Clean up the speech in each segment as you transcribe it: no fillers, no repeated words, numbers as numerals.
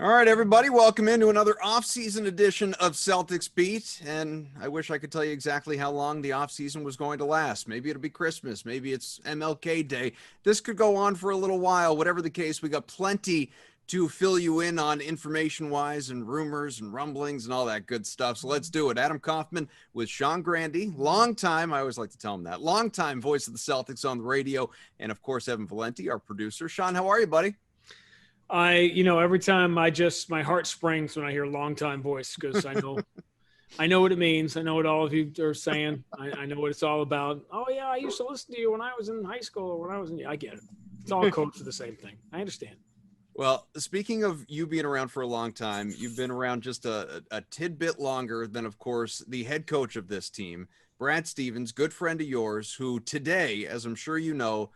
All right, everybody, welcome into another off-season edition of Celtics Beat. And I wish I could tell you exactly how long the off-season was going to last. Maybe it'll be Christmas. Maybe it's MLK Day. This could go on for a little while. Whatever the case, we got plenty to fill you in on information-wise and rumors and rumblings and all that good stuff. So let's do it. Adam Kaufman with Sean Grande, longtime, I always like to tell him that, longtime voice of the Celtics on the radio. And, of course, Evan Valenti, our producer. Sean, how are you, buddy? Every time my heart springs when I hear longtime voice, because I know what it means. I know what all of you are saying. I know what it's all about. Oh yeah, I used to listen to you when I was in high school or when I was I get it. It's all code for the same thing. I understand. Well, speaking of you being around for a long time, you've been around just a tidbit longer than, of course, the head coach of this team, Brad Stevens, good friend of yours, who today, as I'm sure you know,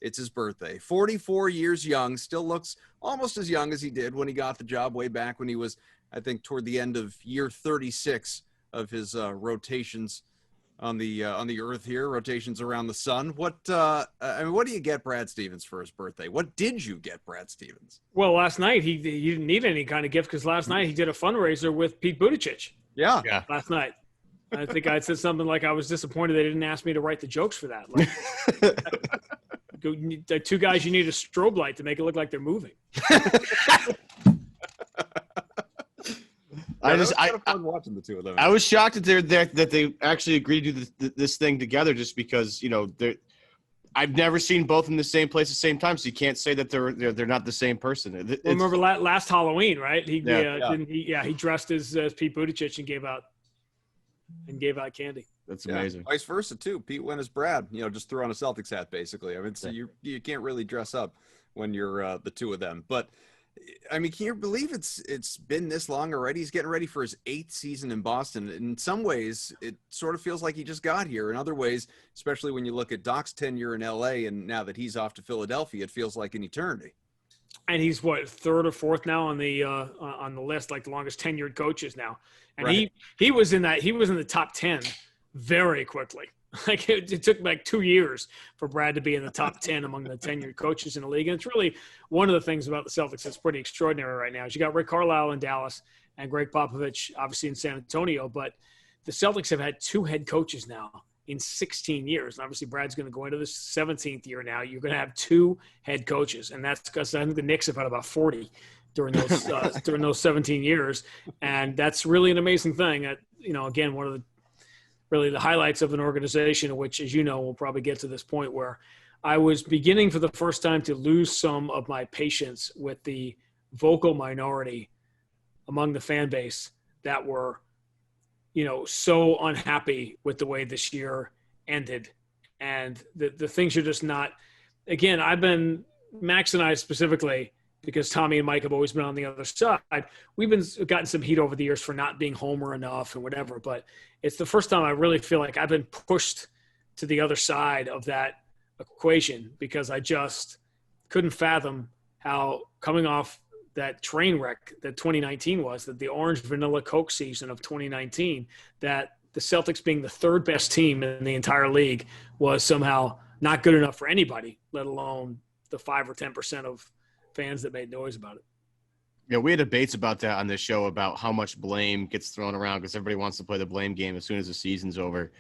it's his birthday. 44 years young, still looks almost as young as he did when he got the job way back when he was, I think, toward the end of year 36 of his rotations on the earth here, rotations around the sun. What do you get Brad Stevens for his birthday? What did you get Brad Stevens? Well, last night he didn't need any kind of gift because last night he did a fundraiser with Pete Buttigieg. Yeah. Last night. I think I said something like I was disappointed they didn't ask me to write the jokes for that. Like, the two guys, you need a strobe light to make it look like they're moving. I watching the two of them. I was shocked that they actually agreed to do this thing together, just because I've never seen both in the same place at the same time, so you can't say that they're not the same person. Remember last Halloween, right? He dressed as Pete Buttigieg and gave out candy. That's amazing. Vice versa too. Pete went as Brad. Just threw on a Celtics hat basically. I mean, so you can't really dress up when you're the two of them. But I mean, can you believe it's been this long already? He's getting ready for his 8th season in Boston. In some ways, it sort of feels like he just got here. In other ways, especially when you look at Doc's tenure in LA and now that he's off to Philadelphia, it feels like an eternity. And he's what, 3rd or 4th now on the list, like the longest tenured coaches now. And right. he was in the top 10 very quickly. Like it took like 2 years for Brad to be in the top 10 among the tenured coaches in the league. And it's really one of the things about the Celtics that's pretty extraordinary right now is you got Rick Carlisle in Dallas and Greg Popovich obviously in San Antonio, but the Celtics have had 2 head coaches now in 16 years. And obviously Brad's going to go into the 17th year now. You're going to have 2 head coaches. And that's because I think the Knicks have had about 40 during those 17 years. And that's really an amazing thing. Again, one of the highlights of an organization, which, as you know, we'll probably get to this point where I was beginning for the first time to lose some of my patience with the vocal minority among the fan base that were, so unhappy with the way this year ended. And the things are just not – again, I've been – Max and I specifically – because Tommy and Mike have always been on the other side. We've gotten some heat over the years for not being homer enough and whatever, but it's the first time I really feel like I've been pushed to the other side of that equation because I just couldn't fathom how coming off that train wreck that 2019 was, that the orange vanilla Coke season of 2019, that the Celtics being the 3rd best team in the entire league was somehow not good enough for anybody, let alone the 5 or 10% of fans that made noise about it. Yeah, we had debates about that on this show about how much blame gets thrown around because everybody wants to play the blame game as soon as the season's over.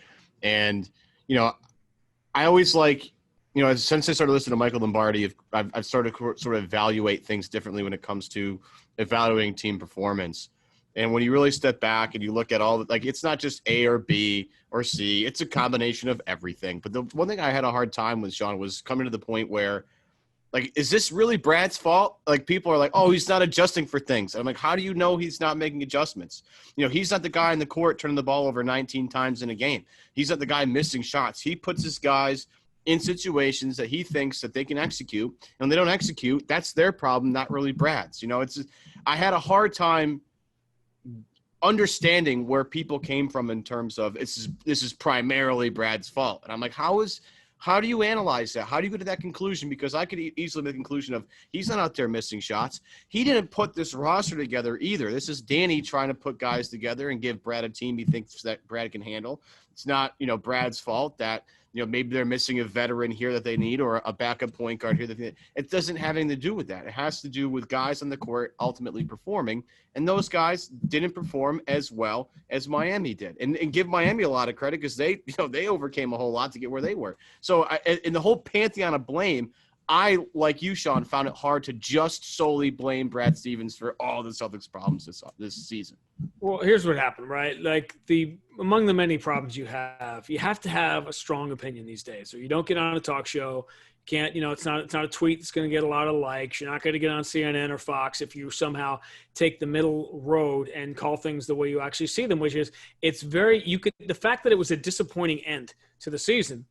And, I always since I started listening to Michael Lombardi, I've started to sort of evaluate things differently when it comes to evaluating team performance. And when you really step back and you look at all – it's not just A or B or C. It's a combination of everything. But the one thing I had a hard time with, Sean, was coming to the point where – is this really Brad's fault? People are like, oh, he's not adjusting for things. And I'm like, how do you know he's not making adjustments? He's not the guy in the court turning the ball over 19 times in a game. He's not the guy missing shots. He puts his guys in situations that he thinks that they can execute. And when they don't execute, that's their problem, not really Brad's. I had a hard time understanding where people came from in terms of this is primarily Brad's fault. And I'm like, how do you analyze that? How do you go to that conclusion? Because I could easily make the conclusion of he's not out there missing shots. He didn't put this roster together either. This is Danny trying to put guys together and give Brad a team he thinks that Brad can handle. It's not, Brad's fault that maybe they're missing a veteran here that they need or a backup point guard here that they need. It doesn't have anything to do with that. It has to do with guys on the court ultimately performing, and those guys didn't perform as well as Miami did. And give Miami a lot of credit because they overcame a whole lot to get where they were. So in the whole pantheon of blame, I, like you, Sean, found it hard to just solely blame Brad Stevens for all the Celtics problems this season. Well, here's what happened, right? Like among the many problems you have to have a strong opinion these days. So you don't get on a talk show. You can't, it's not a tweet that's going to get a lot of likes. You're not going to get on CNN or Fox if you somehow take the middle road and call things the way you actually see them, which is the fact that it was a disappointing end to the season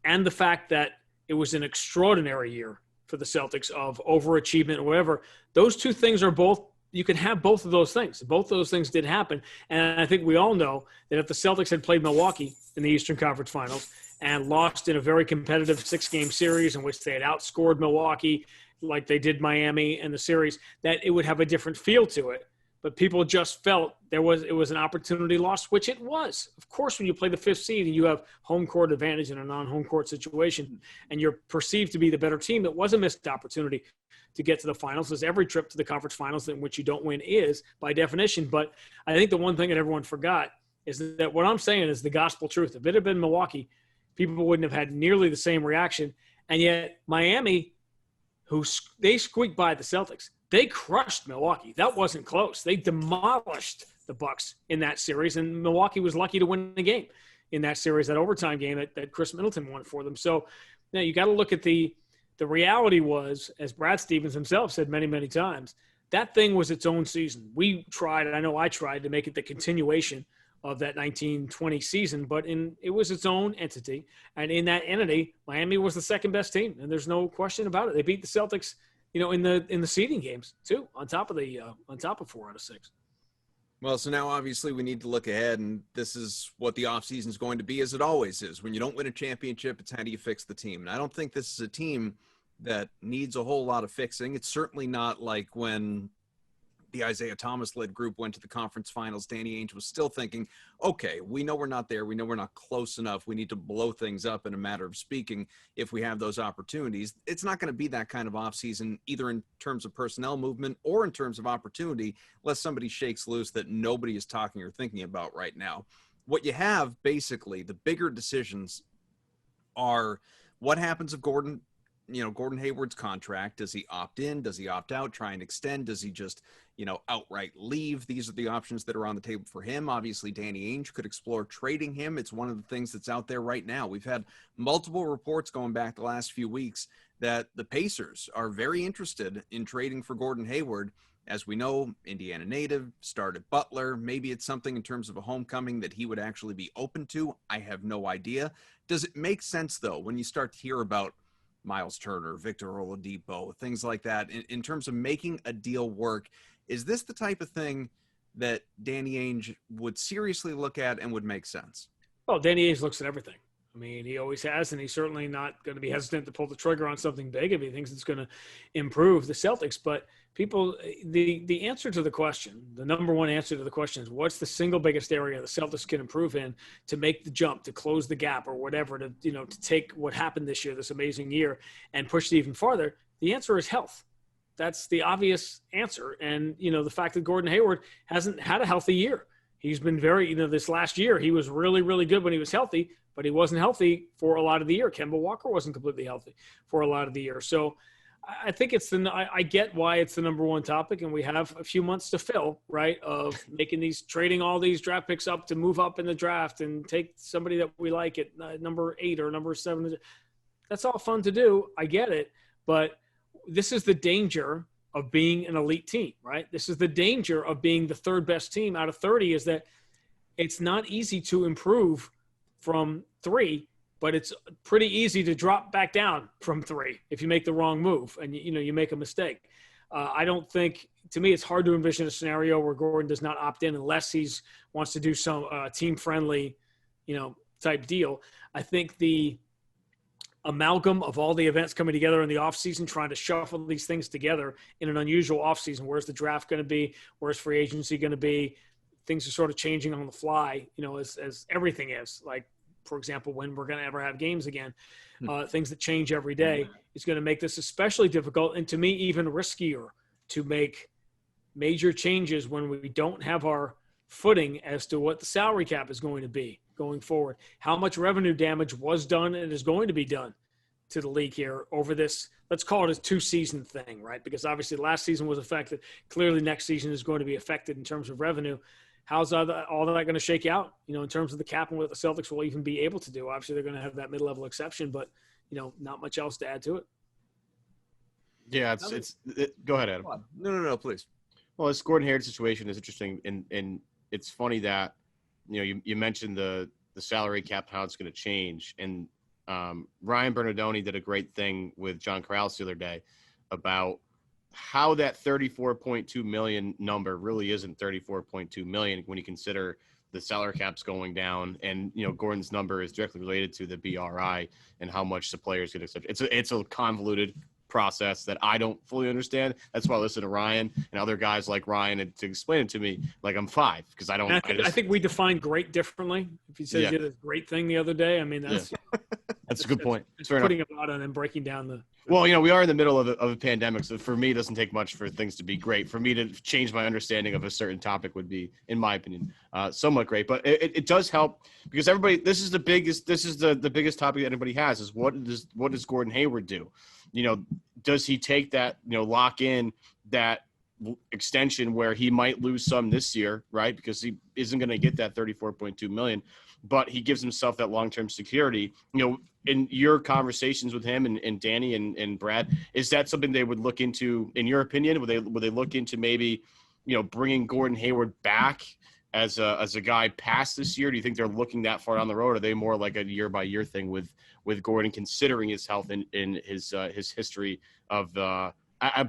and the fact that it was an extraordinary year for the Celtics of overachievement or whatever. Those two things are both – you can have both of those things. Both of those things did happen. And I think we all know that if the Celtics had played Milwaukee in the Eastern Conference Finals and lost in a very competitive 6-game series in which they had outscored Milwaukee like they did Miami in the series, that it would have a different feel to it. But people just felt it was an opportunity lost, which it was. Of course, when you play the 5th seed and you have home court advantage in a non-home court situation and you're perceived to be the better team, it was a missed opportunity to get to the finals, as every trip to the conference finals in which you don't win is by definition. But I think the one thing that everyone forgot is that what I'm saying is the gospel truth. If it had been Milwaukee, people wouldn't have had nearly the same reaction. And yet Miami, they squeaked by the Celtics. They crushed Milwaukee. That wasn't close. They demolished the Bucks in that series, and Milwaukee was lucky to win the game in that series, that overtime game that Chris Middleton won for them. So now you got to look at the reality was, as Brad Stevens himself said many, many times, that thing was its own season. I tried to make it the continuation of that 1920 season, but it was its own entity. And in that entity, Miami was the second best team, and there's no question about it. They beat the Celtics in the seeding games too, on top of 4 out of 6. Well, so now obviously we need to look ahead, and this is what the offseason is going to be, as it always is. When you don't win a championship, it's how do you fix the team? And I don't think this is a team that needs a whole lot of fixing. It's certainly not like when the Isaiah Thomas-led group went to the conference finals. Danny Ainge was still thinking, okay, we know we're not there. We know we're not close enough. We need to blow things up in a matter of speaking if we have those opportunities. It's not going to be that kind of offseason, either in terms of personnel movement or in terms of opportunity, unless somebody shakes loose that nobody is talking or thinking about right now. What you have, basically, the bigger decisions are what happens if Gordon Hayward's contract. Does he opt in? Does he opt out, try and extend? Does he just, outright leave? These are the options that are on the table for him. Obviously, Danny Ainge could explore trading him. It's one of the things that's out there right now. We've had multiple reports going back the last few weeks that the Pacers are very interested in trading for Gordon Hayward. As we know, Indiana native, started Butler. Maybe it's something in terms of a homecoming that he would actually be open to. I have no idea. Does it make sense, though, when you start to hear about Miles Turner, Victor Oladipo, things like that, in terms of making a deal work? Is this the type of thing that Danny Ainge would seriously look at and would make sense? Well, Danny Ainge looks at everything. I mean, he always has, and he's certainly not going to be hesitant to pull the trigger on something big if he thinks it's going to improve the Celtics. But people, the answer to the question, the number one answer to the question is, what's the single biggest area the Celtics can improve in to make the jump, to close the gap or whatever, to take what happened this year, this amazing year, and push it even farther? The answer is health. That's the obvious answer. And, the fact that Gordon Hayward hasn't had a healthy year. He's been very, this last year, he was really, really good when he was healthy, but he wasn't healthy for a lot of the year. Kemba Walker wasn't completely healthy for a lot of the year. So I think I get why it's the number one topic, and we have a few months to fill, right, of trading all these draft picks up to move up in the draft and take somebody that we like at number 8 or number 7. That's all fun to do. I get it. But this is the danger of being an elite team, right? This is the danger of being the third best team out of 30, is that it's not easy to improve from 3, but it's pretty easy to drop back down from 3 if you make the wrong move and you make a mistake. I don't think, to me, it's hard to envision a scenario where Gordon does not opt in unless he wants to do some team friendly, type deal. I think the amalgam of all the events coming together in the offseason, trying to shuffle these things together in an unusual offseason. Where's the draft going to be? Where's free agency going to be? Things are sort of changing on the fly, as everything is. Like, for example, when we're going to ever have games again, things that change every day, is going to make this especially difficult, and to me, even riskier to make major changes when we don't have our footing as to what the salary cap is going to be going forward. How much revenue damage was done and is going to be done to the league here over this, let's call it a 2-season thing, right? Because obviously last season was affected. Clearly next season is going to be affected in terms of revenue. How's all that going to shake out, in terms of the cap and what the Celtics will even be able to do? Obviously they're going to have that mid-level exception, but, not much else to add to it. Yeah, go ahead, Adam. No, please. Well, this Gordon Hayward situation is interesting, and it's funny that you mentioned the salary cap, how it's going to change, and Ryan Bernardoni did a great thing with John Corrales the other day about how that $34.2 million number really isn't $34.2 million when you consider the salary cap's going down, and Gordon's number is directly related to the BRI and how much the players get accepted. It's a convoluted process that I don't fully understand. That's why I listen to Ryan and other guys like Ryan to explain it to me like I'm 5, because I don't. I think we define great differently. If he says he did a great thing the other day, I mean that's that's a good point. It's putting a lot on and breaking down the. Well, we are in the middle of a pandemic, so for me, it doesn't take much for things to be great. For me to change my understanding of a certain topic would be, in my opinion, somewhat great. But it does help because everybody. This is the biggest topic that anybody has is what does Gordon Hayward do? Does he take that, lock in that extension where he might lose some this year, right? Because he isn't going to get that $34.2 million, but he gives himself that long-term security. In your conversations with him and Danny and Brad, is that something they would look into, in your opinion? Would they look into maybe, bringing Gordon Hayward back as a guy past this year? Do you think they're looking that far down the road? Or are they more like a year-by-year thing with Gordon, considering his health and his history of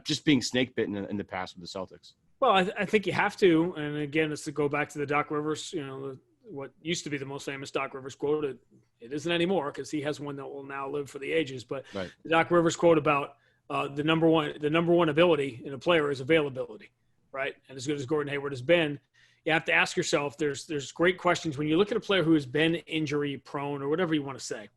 just being snake bitten in the past with the Celtics? Well, I think you have to. And again, it's to go back to the Doc Rivers, what used to be the most famous Doc Rivers quote. It isn't anymore because he has one that will now live for the ages. But right. The Doc Rivers quote about the number one ability in a player is availability, right? And as good as Gordon Hayward has been, you have to ask yourself, there's great questions when you look at a player who has been injury prone or whatever you want to say,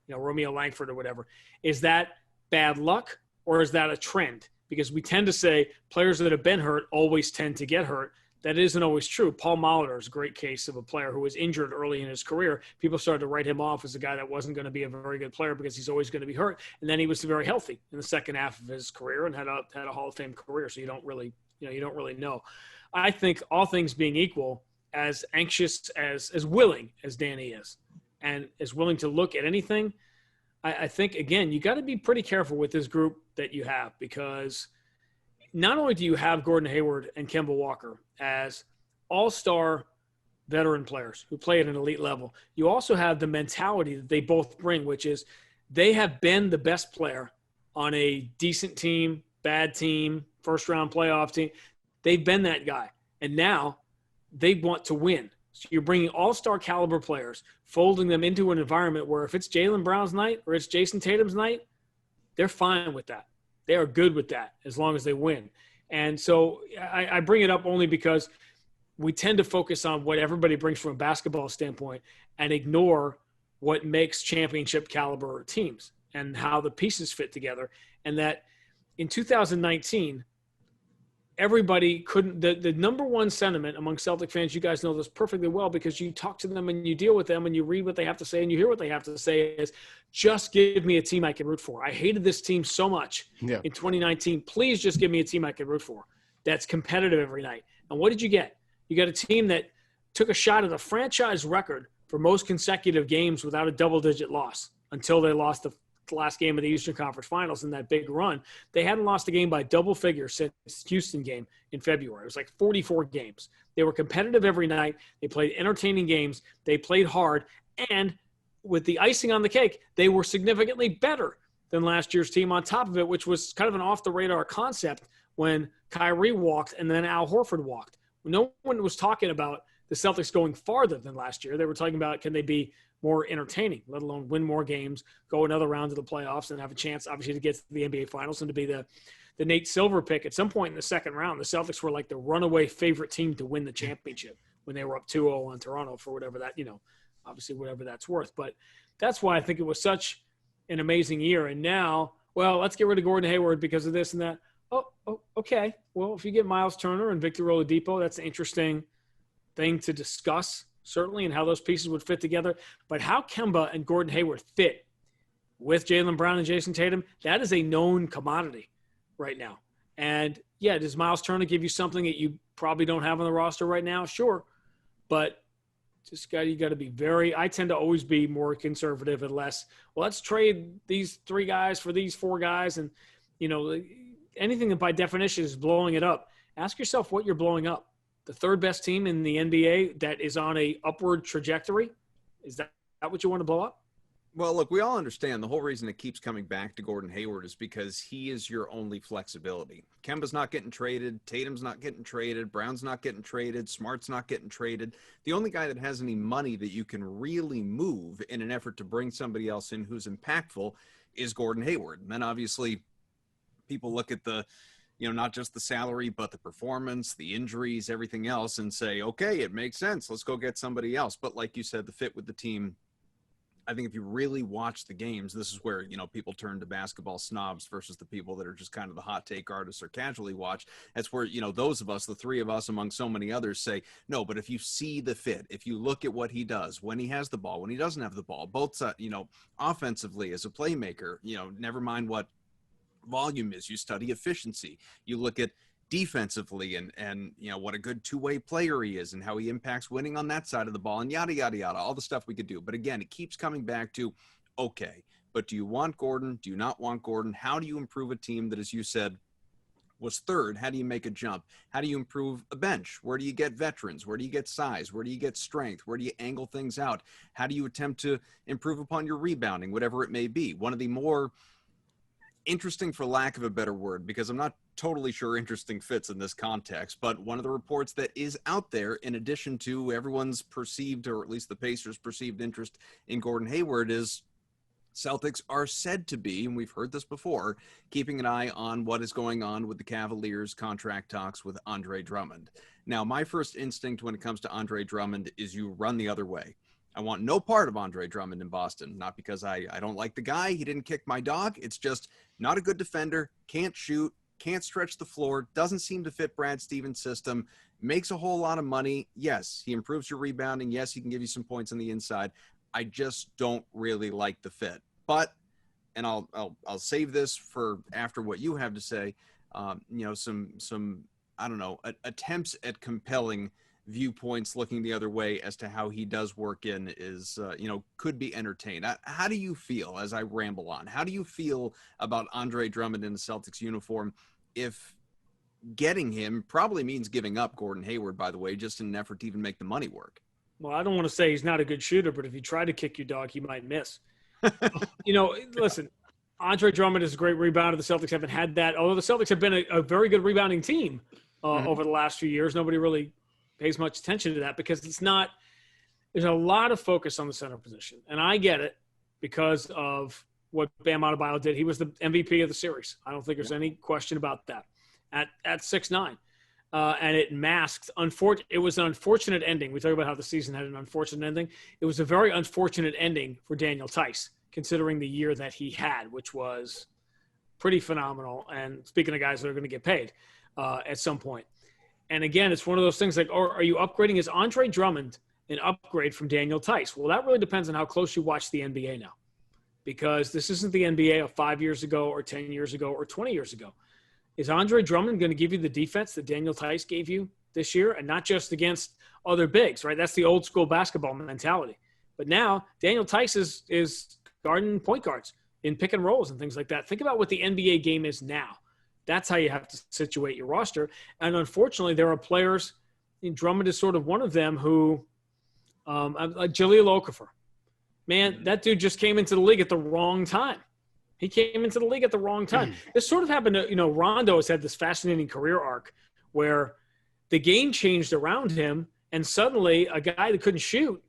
Romeo Langford or whatever. Is that bad luck or is that a trend? Because we tend to say players that have been hurt always tend to get hurt. That isn't always true. Paul Molitor is a great case of a player who was injured early in his career. People started to write him off as a guy that wasn't going to be a very good player because he's always going to be hurt. And then he was very healthy in the second half of his career and had a Hall of Fame career. So you don't really know. I think all things being equal, as anxious as willing as Danny is, and as willing to look at anything, I think, again, you got to be pretty careful with this group that you have, because not only do you have Gordon Hayward and Kemba Walker as all-star veteran players who play at an elite level, you also have the mentality that they both bring, which is they have been the best player on a decent team, bad team, first-round playoff team. They've been that guy, and now they want to win. So you're bringing all-star caliber players, folding them into an environment where if it's Jaylen Brown's night or it's Jason Tatum's night, they're fine with that. They are good with that as long as they win. And so I bring it up only because we tend to focus on what everybody brings from a basketball standpoint and ignore what makes championship caliber teams and how the pieces fit together. And that in 2019, everybody couldn't – the number one sentiment among Celtic fans, you guys know this perfectly well because you talk to them and you deal with them and you read what they have to say and you hear what they have to say, is just give me a team I can root for. I hated this team so much in 2019. Please just give me a team I can root for that's competitive every night. And what did you get? You got a team that took a shot at a franchise record for most consecutive games without a double-digit loss until they lost the last game of the Eastern Conference Finals in that big run. They hadn't lost a game by double figures since Houston game in February. It was like 44 games. They were competitive every night. They played entertaining games. They played hard. And with the icing on the cake, they were significantly better than last year's team on top of it, which was kind of an off-the-radar concept when Kyrie walked and then Al Horford walked. No one was talking about the Celtics going farther than last year. They were talking about, can they be more entertaining, let alone win more games, go another round of the playoffs, and have a chance, obviously, to get to the NBA Finals and to be the Nate Silver pick. At some point in the second round, the Celtics were like the runaway favorite team to win the championship when they were up 2-0 on Toronto for whatever that, obviously whatever that's worth. But that's why I think it was such an amazing year. And now, well, let's get rid of Gordon Hayward because of this and that. Oh, okay. Well, if you get Miles Turner and Victor Oladipo, that's an interesting thing to discuss, certainly, and how those pieces would fit together. But how Kemba and Gordon Hayward fit with Jaylen Brown and Jason Tatum, that is a known commodity right now. And, yeah, does Miles Turner give you something that you probably don't have on the roster right now? Sure. But you got to be I tend to always be more conservative and less, well, let's trade these 3 guys for these 4 guys. And, anything that by definition is blowing it up, ask yourself what you're blowing up. The 3rd best team in the NBA that is on a upward trajectory, is that what you want to blow up? Well, look, we all understand the whole reason it keeps coming back to Gordon Hayward is because he is your only flexibility. Kemba's not getting traded. Tatum's not getting traded. Brown's not getting traded. Smart's not getting traded. The only guy that has any money that you can really move in an effort to bring somebody else in who's impactful is Gordon Hayward. And then obviously people look at the, not just the salary, but the performance, the injuries, everything else, and say, okay, it makes sense. Let's go get somebody else. But like you said, the fit with the team, I think if you really watch the games, this is where, people turn to basketball snobs versus the people that are just kind of the hot take artists or casually watch. That's where, those of us, the 3 of us among so many others say, no, but if you see the fit, if you look at what he does, when he has the ball, when he doesn't have the ball, both, offensively as a playmaker, never mind what volume is, you study efficiency, you look at defensively and what a good 2-way player he is and how he impacts winning on that side of the ball and yada, yada, yada, all the stuff we could do. But again, it keeps coming back to, okay, but do you want Gordon? Do you not want Gordon? How do you improve a team that, as you said, was 3rd? How do you make a jump? How do you improve a bench? Where do you get veterans? Where do you get size? Where do you get strength? Where do you angle things out? How do you attempt to improve upon your rebounding, whatever it may be? One of the more interesting, for lack of a better word, because I'm not totally sure interesting fits in this context, but one of the reports that is out there, in addition to everyone's perceived, or at least the Pacers' perceived interest in Gordon Hayward, is Celtics are said to be, and we've heard this before, keeping an eye on what is going on with the Cavaliers' contract talks with Andre Drummond. Now, my first instinct when it comes to Andre Drummond is you run the other way. I want no part of Andre Drummond in Boston, not because I don't like the guy. He didn't kick my dog. It's just not a good defender, can't shoot, can't stretch the floor, doesn't seem to fit Brad Stevens' system, makes a whole lot of money. Yes, he improves your rebounding. Yes, he can give you some points on the inside. I just don't really like the fit. But, and I'll save this for after what you have to say, some I don't know, attempts at compelling viewpoints looking the other way as to how he does work in is, could be entertained. How do you feel, as I ramble on, how do you feel about Andre Drummond in the Celtics uniform if getting him probably means giving up Gordon Hayward, by the way, just in an effort to even make the money work? Well, I don't want to say he's not a good shooter, but if you try to kick your dog, he might miss. Listen, Andre Drummond is a great rebounder. The Celtics haven't had that, although the Celtics have been a very good rebounding team over the last few years. Nobody really pays much attention to that because there's a lot of focus on the center position. And I get it because of what Bam Adebayo did. He was the MVP of the series. I don't think there's any question about that at 6'9". And it masked it was an unfortunate ending. We talk about how the season had an unfortunate ending. It was a very unfortunate ending for Daniel Tice, considering the year that he had, which was pretty phenomenal. And speaking of guys that are going to get paid at some point. And again, it's one of those things like, are you upgrading? Is Andre Drummond an upgrade from Daniel Tice? Well, that really depends on how close you watch the NBA now, because this isn't the NBA of 5 years ago or 10 years ago or 20 years ago. Is Andre Drummond going to give you the defense that Daniel Tice gave you this year, and not just against other bigs, right? That's the old school basketball mentality. But now Daniel Tice is guarding point guards in pick and rolls and things like that. Think about what the NBA game is now. That's how you have to situate your roster. And unfortunately, there are players, and Drummond is sort of one of them, who, like Jahlil Okafor. Man, that dude just came into the league at the wrong time. He came into the league at the wrong time. This sort of happened to, Rondo has had this fascinating career arc where the game changed around him, and suddenly a guy that couldn't shoot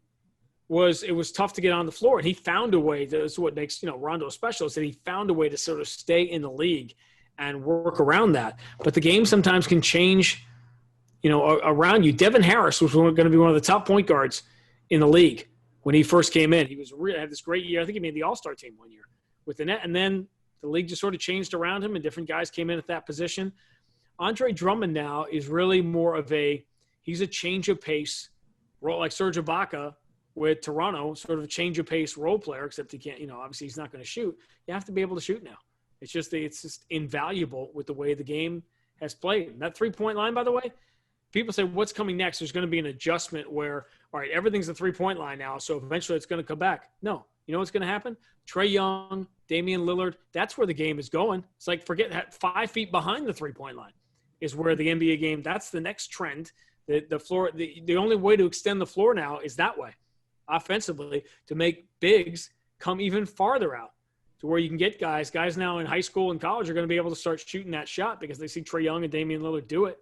it was tough to get on the floor. And he found a way. That's what makes, Rondo special, is that he found a way to sort of stay in the league and work around that. But the game sometimes can change, around you. Devin Harris was going to be one of the top point guards in the league when he first came in. He was had this great year. I think he made the All-Star team one year with the net, and then the league just sort of changed around him, and different guys came in at that position. Andre Drummond now is really more of he's a change of pace role, like Serge Ibaka with Toronto, sort of a change of pace role player, except he can't, obviously he's not going to shoot. You have to be able to shoot now. It's just invaluable with the way the game has played. And that three-point line, by the way, people say, what's coming next? There's going to be an adjustment where, all right, everything's a three-point line now, so eventually it's going to come back. No. You know what's going to happen? Trae Young, Damian Lillard, that's where the game is going. It's like, forget that 5 feet behind the three-point line is where the NBA game, that's the next trend. The floor, the only way to extend the floor now is that way, offensively, to make bigs come even farther out to where you can get guys now in high school and college are going to be able to start shooting that shot because they see Trae Young and Damian Lillard do it.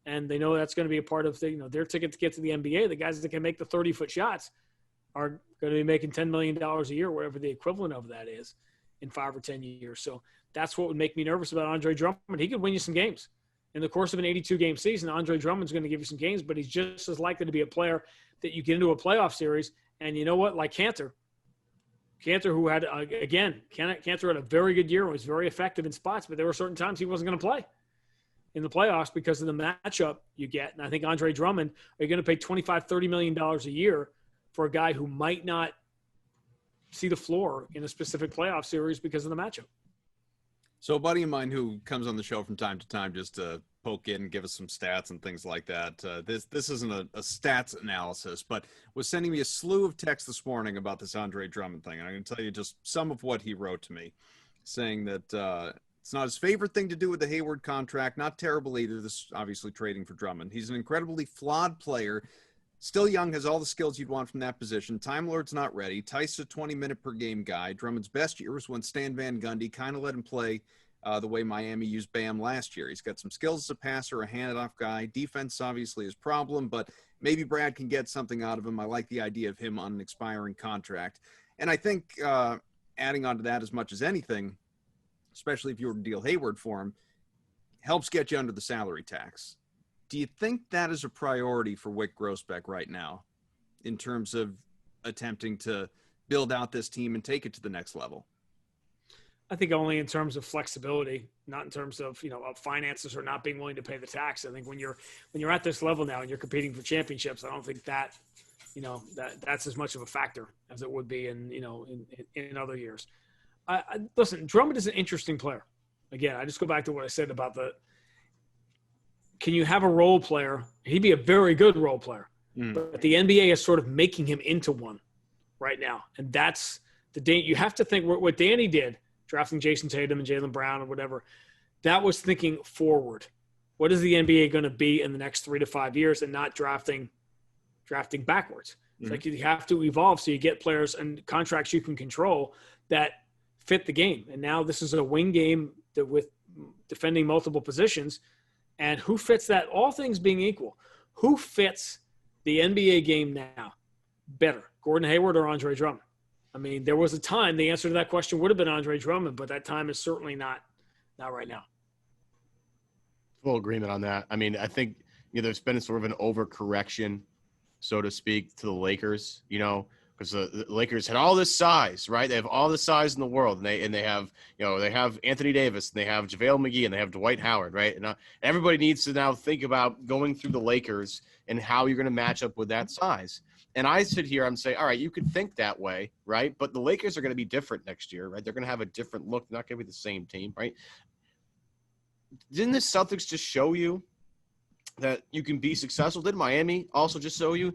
And they know that's going to be a part of their ticket to get to the NBA. The guys that can make the 30-foot shots are going to be making $10 million a year, whatever the equivalent of that is, in 5 or 10 years. So that's what would make me nervous about Andre Drummond. He could win you some games. In the course of an 82-game season, Andre Drummond's going to give you some games, but he's just as likely to be a player that you get into a playoff series. And you know what? Like Cantor, who had, Cantor had a very good year and was very effective in spots, but there were certain times he wasn't going to play in the playoffs because of the matchup you get. And I think Andre Drummond, are you going to pay $25, $30 million a year for a guy who might not see the floor in a specific playoff series because of the matchup? So a buddy of mine who comes on the show from time to time just to poke in and give us some stats and things like that. This isn't a stats analysis, but was sending me a slew of texts this morning about this Andre Drummond thing. And I'm going to tell you just some of what he wrote to me, saying that it's not his favorite thing to do with the Hayward contract. Not terrible either. This obviously trading for Drummond. He's an incredibly flawed player. Still young, has all the skills you'd want from that position. Time Lord's not ready. Tice's a 20-minute per game guy. Drummond's best year was when Stan Van Gundy kind of let him play the way Miami used Bam last year. He's got some skills as a passer, a hand-off guy. Defense obviously is a problem, but maybe Brad can get something out of him. I like the idea of him on an expiring contract. And I think adding on to that as much as anything, especially if you were to deal Hayward for him, helps get you under the salary tax. Do you think that is a priority for Wyc Grousbeck right now in terms of attempting to build out this team and take it to the next level? I think only in terms of flexibility, not in terms of, of finances or not being willing to pay the tax. I think when you're at this level now and you're competing for championships, I don't think that, that's as much of a factor as it would be in other years. Listen, Drummond is an interesting player. Again, I just go back to what I said about can you have a role player? He'd be a very good role player, but the NBA is sort of making him into one right now. And that's you have to think what Danny did, drafting Jason Tatum and Jaylen Brown or whatever, that was thinking forward. What is the NBA going to be in the next 3 to 5 years and not drafting backwards? It's like you have to evolve so you get players and contracts you can control that fit the game. And now this is a wing game with defending multiple positions. And who fits that? All things being equal, who fits the NBA game now better, Gordon Hayward or Andre Drummond? I mean, there was a time the answer to that question would have been Andre Drummond, but that time is certainly not right now. Full agreement on that. I mean, I think there's been sort of an overcorrection, so to speak, to the Lakers. Because the Lakers had all this size, right? They have all the size in the world, and they have they have Anthony Davis, and they have JaVale McGee, and they have Dwight Howard, right? And everybody needs to now think about going through the Lakers and how you're going to match up with that size. And I sit here and say, all right, you could think that way, right? But the Lakers are going to be different next year, right? They're going to have a different look. They're not going to be the same team, right? Didn't the Celtics just show you that you can be successful? Did Miami also just show you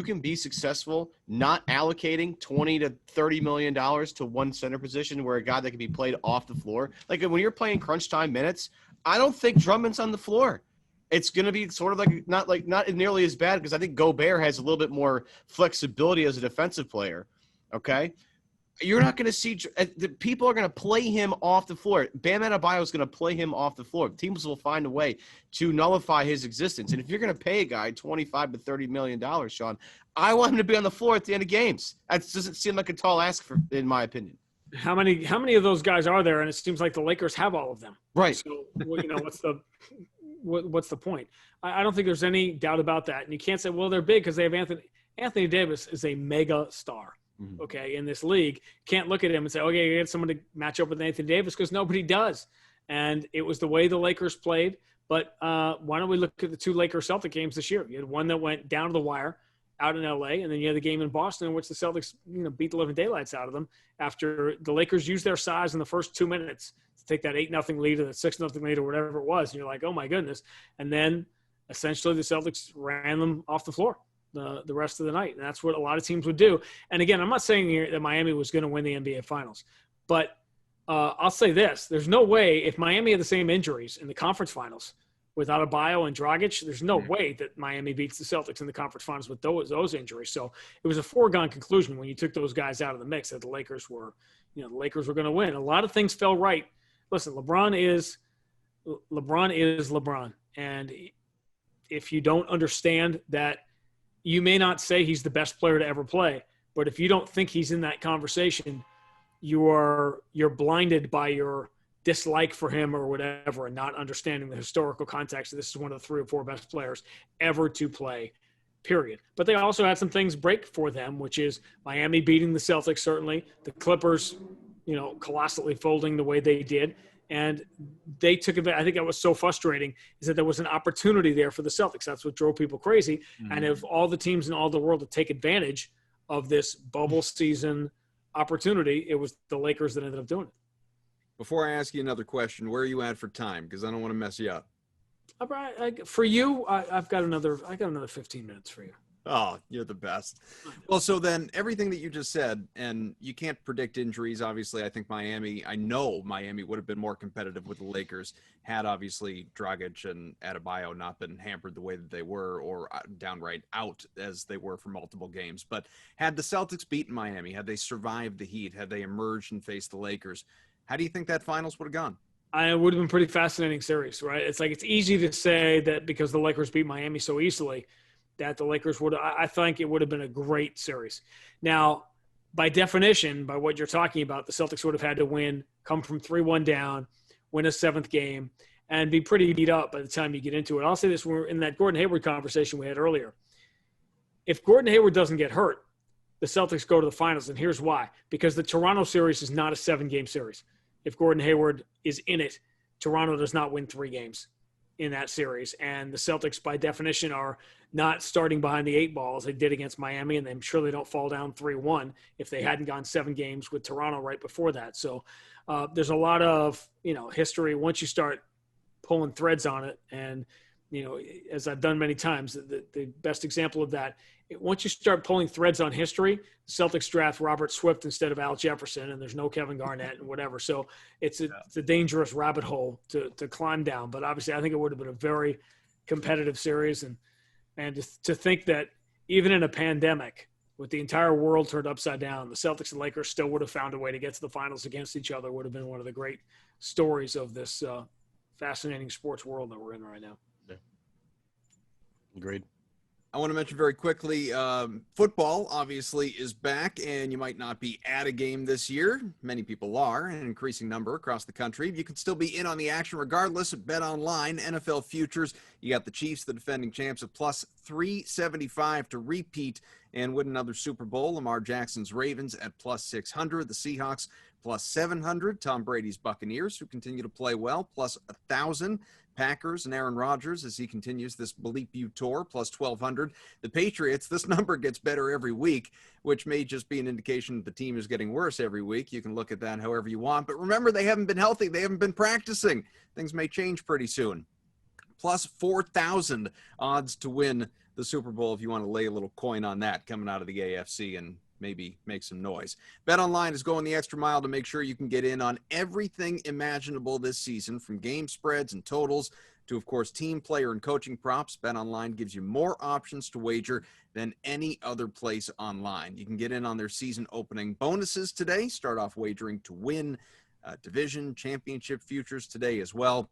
can be successful not allocating $20 to $30 million to one center position where a guy that can be played off the floor? Like when you're playing crunch time minutes, I don't think Drummond's on the floor. It's going to be sort of not nearly as bad because I think Gobert has a little bit more flexibility as a defensive player. Okay. You're not going to see the people are going to play him off the floor. Bam Adebayo is going to play him off the floor. Teams will find a way to nullify his existence. And if you're going to pay a guy $25 to $30 million, Sean, I want him to be on the floor at the end of games. That doesn't seem like a tall ask, in my opinion. How many of those guys are there? And it seems like the Lakers have all of them. Right. So what's the point? I don't think there's any doubt about that. And you can't say, well, they're big because they have Anthony. Anthony Davis is a mega star. Okay, in this league, can't look at him and say, okay, you get someone to match up with Anthony Davis, because nobody does. And it was the way the Lakers played. But why don't we look at the two Lakers-Celtic games this year? You had one that went down to the wire out in L.A., and then you had the game in Boston in which the Celtics beat the living daylights out of them after the Lakers used their size in the first 2 minutes to take that 8-0 lead or that 6-0 lead or whatever it was. And you're like, oh, my goodness. And then essentially the Celtics ran them off the floor the rest of the night. And that's what a lot of teams would do. And again, I'm not saying here that Miami was going to win the NBA Finals, but I'll say this. There's no way, if Miami had the same injuries in the conference finals without Adebayo and Dragic, there's no way that Miami beats the Celtics in the conference finals with those injuries. So it was a foregone conclusion when you took those guys out of the mix that the Lakers were going to win. A lot of things fell right. Listen, LeBron is LeBron. And if you don't understand that, you may not say he's the best player to ever play, but if you don't think he's in that conversation, you're blinded by your dislike for him or whatever, and not understanding the historical context. This is one of the 3 or 4 best players ever to play, period. But they also had some things break for them, which is Miami beating the Celtics, certainly, the Clippers, colossally folding the way they did. And they took advantage. I think that was so frustrating, is that there was an opportunity there for the Celtics. That's what drove people crazy. And if all the teams in all the world to take advantage of this bubble season opportunity, it was the Lakers that ended up doing it. Before I ask you another question, where are you at for time? Because I don't want to mess you up. For you, I've got another 15 minutes for you. Oh, you're the best. Well, so then everything that you just said, and you can't predict injuries. Obviously, I know Miami would have been more competitive with the Lakers had obviously Dragic and Adebayo not been hampered the way that they were, or downright out as they were for multiple games. But had the Celtics beaten Miami, had they survived the heat, had they emerged and faced the Lakers, how do you think that finals would have gone? It would have been a pretty fascinating series, right? It's easy to say that because the Lakers beat Miami so easily, that the Lakers would – I think it would have been a great series. Now, by definition, by what you're talking about, the Celtics would have had to win, come from 3-1 down, win a 7th game, and be pretty beat up by the time you get into it. I'll say this, we're in that Gordon Hayward conversation we had earlier. If Gordon Hayward doesn't get hurt, the Celtics go to the finals, and here's why. Because the Toronto series is not a 7-game series. If Gordon Hayward is in it, Toronto does not win 3 games in that series. And the Celtics, by definition, are not starting behind the 8 ball as they did against Miami, and I'm sure they don't fall down 3-1 if they hadn't gone 7 games with Toronto right before that. So there's a lot of, history once you start pulling threads on it. And, as I've done many times, the best example of that, once you start pulling threads on history, the Celtics draft Robert Swift instead of Al Jefferson, and there's no Kevin Garnett and whatever. So it's a dangerous rabbit hole to climb down. But obviously I think it would have been a very competitive series. And to think that even in a pandemic, with the entire world turned upside down, the Celtics and Lakers still would have found a way to get to the finals against each other would have been one of the great stories of this fascinating sports world that we're in right now. Yeah. Agreed. I want to mention very quickly, football obviously is back, and you might not be at a game this year. Many people are, an increasing number across the country. You can still be in on the action regardless at Bet Online, NFL futures. You got the Chiefs, the defending champs, at plus 375 to repeat and win another Super Bowl. Lamar Jackson's Ravens at plus 600. The Seahawks plus 700. Tom Brady's Buccaneers, who continue to play well, plus 1,000. Packers and Aaron Rodgers as he continues this Bleep You tour, plus 1,200. The Patriots, this number gets better every week, which may just be an indication that the team is getting worse every week. You can look at that however you want. But remember, they haven't been healthy. They haven't been practicing. Things may change pretty soon. Plus 4,000 odds to win the Super Bowl if you want to lay a little coin on that coming out of the AFC and maybe make some noise. BetOnline is going the extra mile to make sure you can get in on everything imaginable this season, from game spreads and totals to, of course, team, player, and coaching props. BetOnline gives you more options to wager than any other place online. You can get in on their season opening bonuses today. Start off wagering to win division championship futures today as well.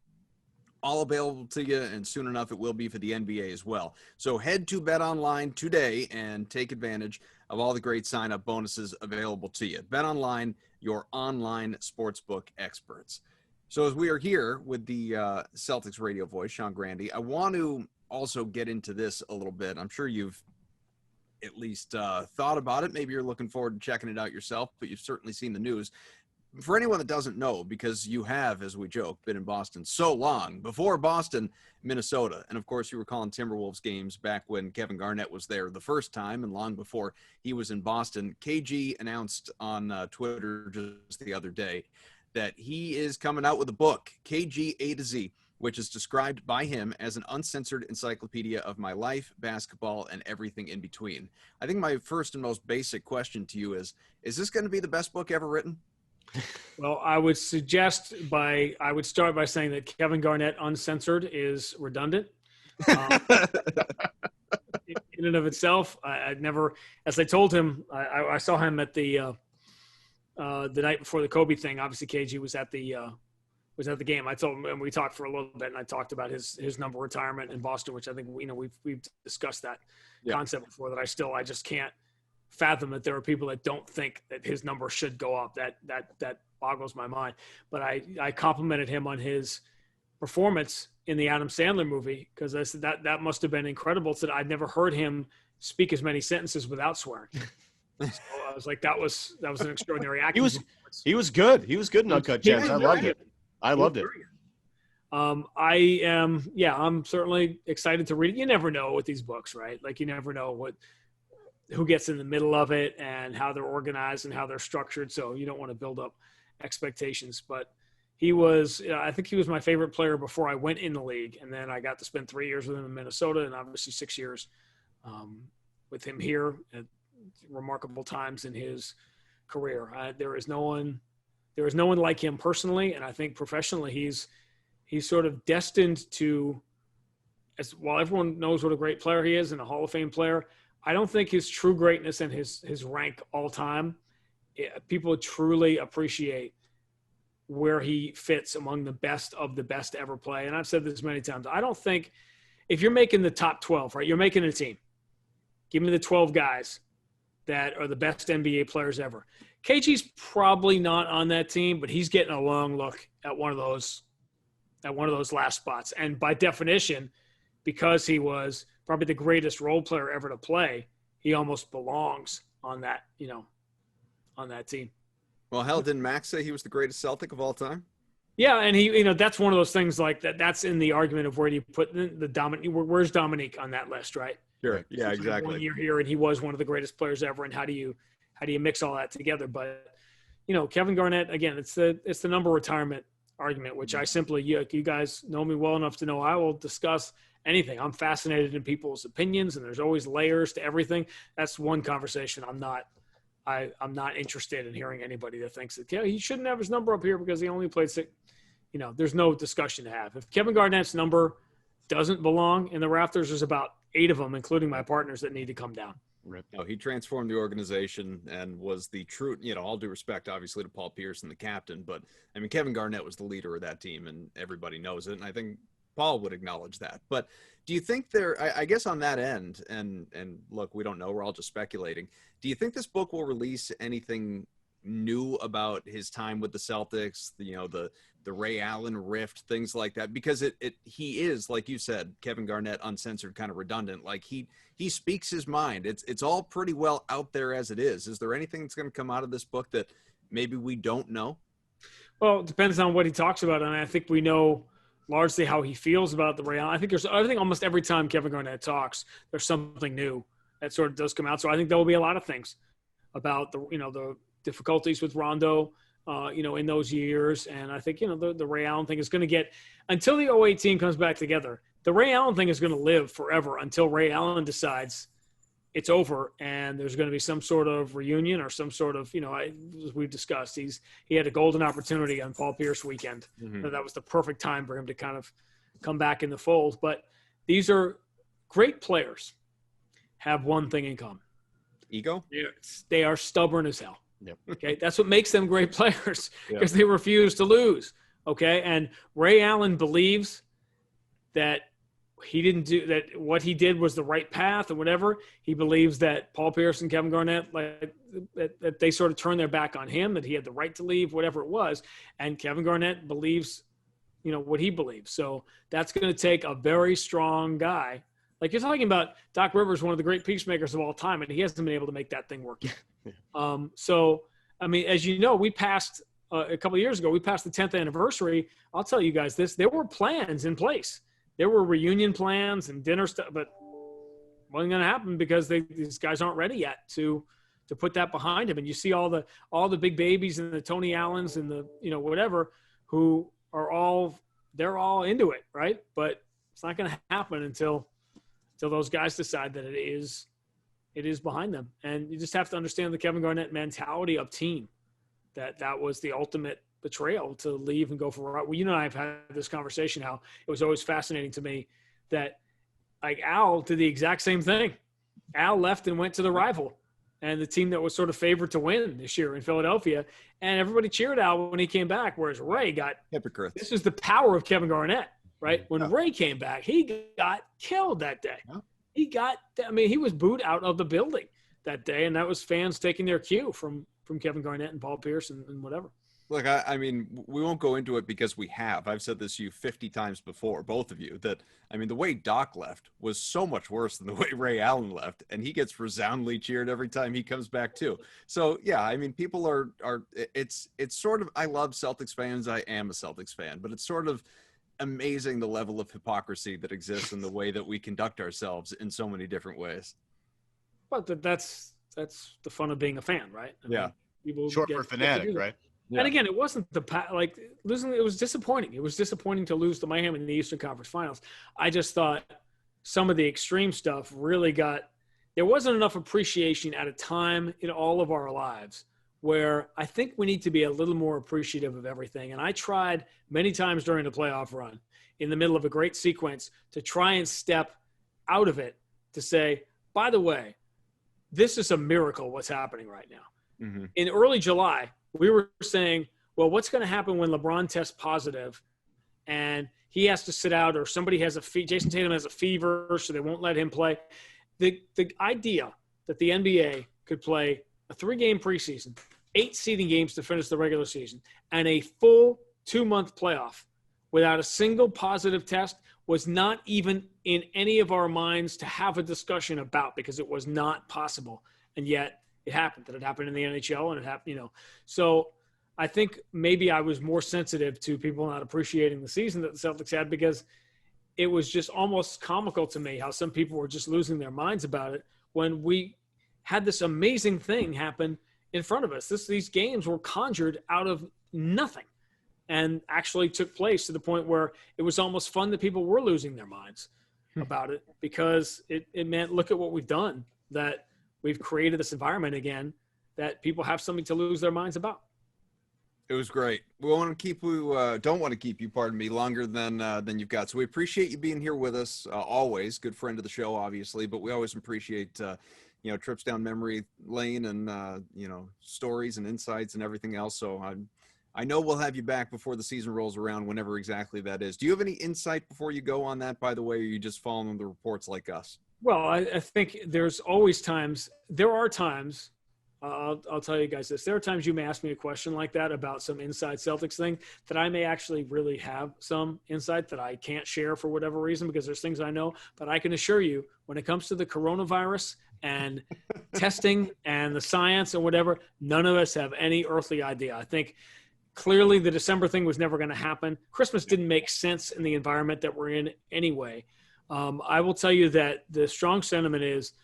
All available to you, and soon enough it will be for the NBA as well. So head to BetOnline today and take advantage of all the great sign-up bonuses available to you. BetOnline, your online sportsbook experts. So as we are here with the Celtics radio voice, Sean Grande, I want to also get into this a little bit. I'm sure you've at least thought about it. Maybe you're looking forward to checking it out yourself, but you've certainly seen the news. For anyone that doesn't know, because you have, as we joke, been in Boston so long, before Boston, Minnesota. And of course, you were calling Timberwolves games back when Kevin Garnett was there the first time and long before he was in Boston. KG announced on Twitter just the other day that he is coming out with a book, KG A to Z, which is described by him as an uncensored encyclopedia of my life, basketball, and everything in between. I think my first and most basic question to you is this going to be the best book ever written? Well, I would start by saying that Kevin Garnett Uncensored is redundant. In and of itself, I'd never, as I told him, I saw him at the night before the Kobe thing. Obviously, KG was at the game. I told him, and we talked for a little bit, and I talked about his number retirement in Boston, which I think we've discussed that concept before. That I just can't fathom that there are people that don't think that his number should go up. That boggles my mind. But I complimented him on his performance in the Adam Sandler movie, because I said that must have been incredible. That I'd never heard him speak as many sentences without swearing. So I was like, that was an extraordinary acting. He was good. He was good in Uncut Gems. I loved it. I loved it. I'm certainly excited to read it. You never know with these books, right? Like, you never know who gets in the middle of it and how they're organized and how they're structured. So you don't want to build up expectations, but I think he was my favorite player before I went in the league. And then I got to spend 3 years with him in Minnesota, and obviously 6 years with him here at remarkable times in his career. There is no one like him personally. And I think professionally, he's sort of destined to, while everyone knows what a great player he is and a Hall of Fame player, I don't think his true greatness and his rank all time, people truly appreciate where he fits among the best of the best to ever play. And I've said this many times. I don't think if you're making the top 12, right, you're making a team. Give me the 12 guys that are the best NBA players ever. KG's probably not on that team, but he's getting a long look at one of those last spots. And by definition, because he was probably the greatest role player ever to play, he almost belongs on that, on that team. Well, hell, didn't Max say he was the greatest Celtic of all time? Yeah, and he, that's one of those things like that. That's in the argument of where do you put the Dominique? Where's Dominique on that list, right? Sure. Yeah, exactly. 1 year here, and he was one of the greatest players ever. And how do you mix all that together? But Kevin Garnett, again, it's the number retirement argument, which I simply, you guys know me well enough to know I will discuss anything. I'm fascinated in people's opinions, and there's always layers to everything. That's one conversation I'm not interested in hearing anybody that thinks that he shouldn't have his number up here because he only played six. There's no discussion to have. If Kevin Garnett's number doesn't belong in the rafters, there's about 8 of them, including my partners, that need to come down. No, he transformed the organization and was the true, all due respect, obviously, to Paul Pierce and the captain. But, I mean, Kevin Garnett was the leader of that team, and everybody knows it. And I think Paul would acknowledge that. But do you think I guess on that end, and look, we don't know, we're all just speculating. Do you think this book will release anything new about his time with the Celtics, the Ray Allen rift, things like that? Because he is, like you said, Kevin Garnett, uncensored, kind of redundant. Like he speaks his mind. It's all pretty well out there as it is. Is there anything that's going to come out of this book that maybe we don't know? Well, it depends on what he talks about. And I think we know largely how he feels about the Ray Allen. I think almost every time Kevin Garnett talks, there's something new that sort of does come out. So I think there will be a lot of things about the difficulties with Rondo, in those years. And I think, the Ray Allen thing is going to get, until the 08 team comes back together, the Ray Allen thing is going to live forever until Ray Allen decides it's over and there's going to be some sort of reunion or some sort of, as we've discussed, he had a golden opportunity on Paul Pierce weekend. Mm-hmm. That was the perfect time for him to kind of come back in the fold. But these are great players, have one thing in common. Ego? They are stubborn as hell. Yep. Okay. That's what makes them great players, because they refuse to lose. Okay. And Ray Allen believes that he didn't do that. What he did was the right path or whatever. He believes that Paul Pierce and Kevin Garnett, that they sort of turned their back on him, that he had the right to leave, whatever it was. And Kevin Garnett believes, what he believes. So that's going to take a very strong guy Like, you're talking about Doc Rivers, one of the great peacemakers of all time, and he hasn't been able to make that thing work yet. So, I mean, as you know, we passed a couple of years ago, we passed the 10th anniversary. I'll tell you guys this. There were plans in place. There were reunion plans and dinner stuff, but wasn't going to happen because these guys aren't ready yet to put that behind him. And you see all the big babies and the Tony Allens and the, whatever, who are they're all into it, right? But it's not going to happen until those guys decide that it is behind them. And you just have to understand the Kevin Garnett mentality of team, that was the ultimate betrayal to leave and go for – well, you and I have had this conversation, how it was always fascinating to me that, like, Al did the exact same thing. Al left and went to the rival and the team that was sort of favored to win this year in Philadelphia, and everybody cheered Al when he came back, whereas Ray got – hypocrites. This is the power of Kevin Garnett, right? When Ray came back, he got killed that day. Yeah. He was booed out of the building that day, and that was fans taking their cue from Kevin Garnett and Paul Pierce and whatever. Look, I mean, we won't go into it because we have. I've said this to you 50 times before, both of you, that, I mean, the way Doc left was so much worse than the way Ray Allen left, and he gets resoundingly cheered every time he comes back too. So, yeah, I mean, people it's sort of, I love Celtics fans. I am a Celtics fan, but it's sort of amazing the level of hypocrisy that exists in the way that we conduct ourselves in so many different ways. But that's the fun of being a fan, right? Short for fanatic, right? Yeah. And again, it wasn't losing. It was disappointing. It was disappointing to lose to Miami in the Eastern Conference Finals. I just thought some of the extreme stuff really there wasn't enough appreciation at a time in all of our lives where I think we need to be a little more appreciative of everything. And I tried many times during the playoff run in the middle of a great sequence to try and step out of it to say, by the way, this is a miracle what's happening right now. Mm-hmm. In early July, we were saying, well, what's going to happen when LeBron tests positive and he has to sit out, or somebody has Jason Tatum has a fever, so they won't let him play. The idea that the NBA could play a 3-game preseason, 8 seeding games to finish the regular season, and a full 2-month playoff without a single positive test was not even in any of our minds to have a discussion about, because it was not possible. And yet it happened. That it happened in the NHL, and it happened, So I think maybe I was more sensitive to people not appreciating the season that the Celtics had, because it was just almost comical to me how some people were just losing their minds about it when we had this amazing thing happen in front of us. These games were conjured out of nothing and actually took place to the point where it was almost fun that people were losing their minds about it, because it meant, look at what we've done, that we've created this environment again that people have something to lose their minds about. It was great. We don't want to keep you, pardon me, longer than you've got. So we appreciate you being here with us. Always good friend of the show, obviously, but we always appreciate, trips down memory lane and, stories and insights and everything else. So I know we'll have you back before the season rolls around, whenever exactly that is. Do you have any insight before you go on that, by the way, or are you just following the reports like us? Well, I think there are times, I'll tell you guys this. There are times you may ask me a question like that about some inside Celtics thing that I may actually really have some insight that I can't share for whatever reason, because there's things I know. But I can assure you, when it comes to the coronavirus and testing and the science and whatever, none of us have any earthly idea. I think clearly the December thing was never going to happen. Christmas didn't make sense in the environment that we're in anyway. I will tell you that the strong sentiment is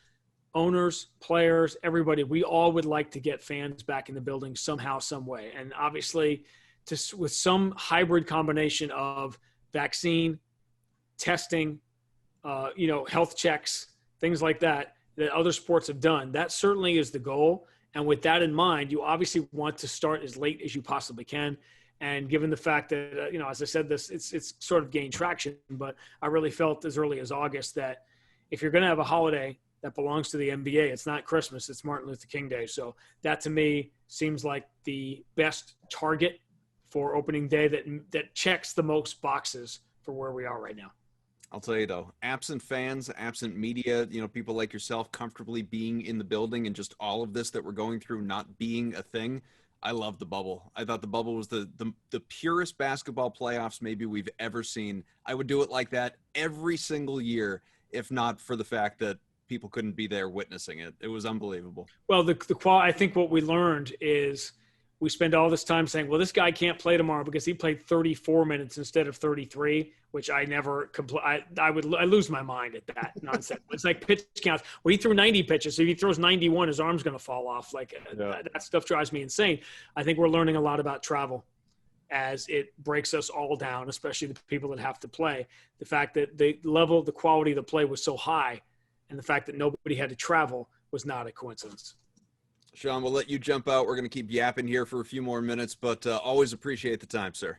owners, players, everybody, we all would like to get fans back in the building somehow, some way. And obviously with some hybrid combination of vaccine, testing, health checks, things like that other sports have done, that certainly is the goal. And with that in mind, you obviously want to start as late as you possibly can. And given the fact that, as I said, it's sort of gained traction, but I really felt as early as August that if you're going to have a holiday that belongs to the NBA, it's not Christmas, it's Martin Luther King Day. So that to me seems like the best target for opening day that checks the most boxes for where we are right now. I'll tell you though, absent fans, absent media, people like yourself comfortably being in the building and just all of this that we're going through not being a thing, I love the bubble. I thought the bubble was the purest basketball playoffs maybe we've ever seen. I would do it like that every single year if not for the fact that people couldn't be there witnessing it. It was unbelievable. Well, I think what we learned is we spend all this time saying, well, this guy can't play tomorrow because he played 34 minutes instead of 33, which I never I lose my mind at that nonsense. It's like pitch counts. Well, he threw 90 pitches. So if he throws 91, his arm's going to fall off. Like that stuff drives me insane. I think we're learning a lot about travel as it breaks us all down, especially the people that have to play. The fact that the quality of the play was so high, and the fact that nobody had to travel was not a coincidence. Sean, we'll let you jump out. We're going to keep yapping here for a few more minutes, but always appreciate the time, sir.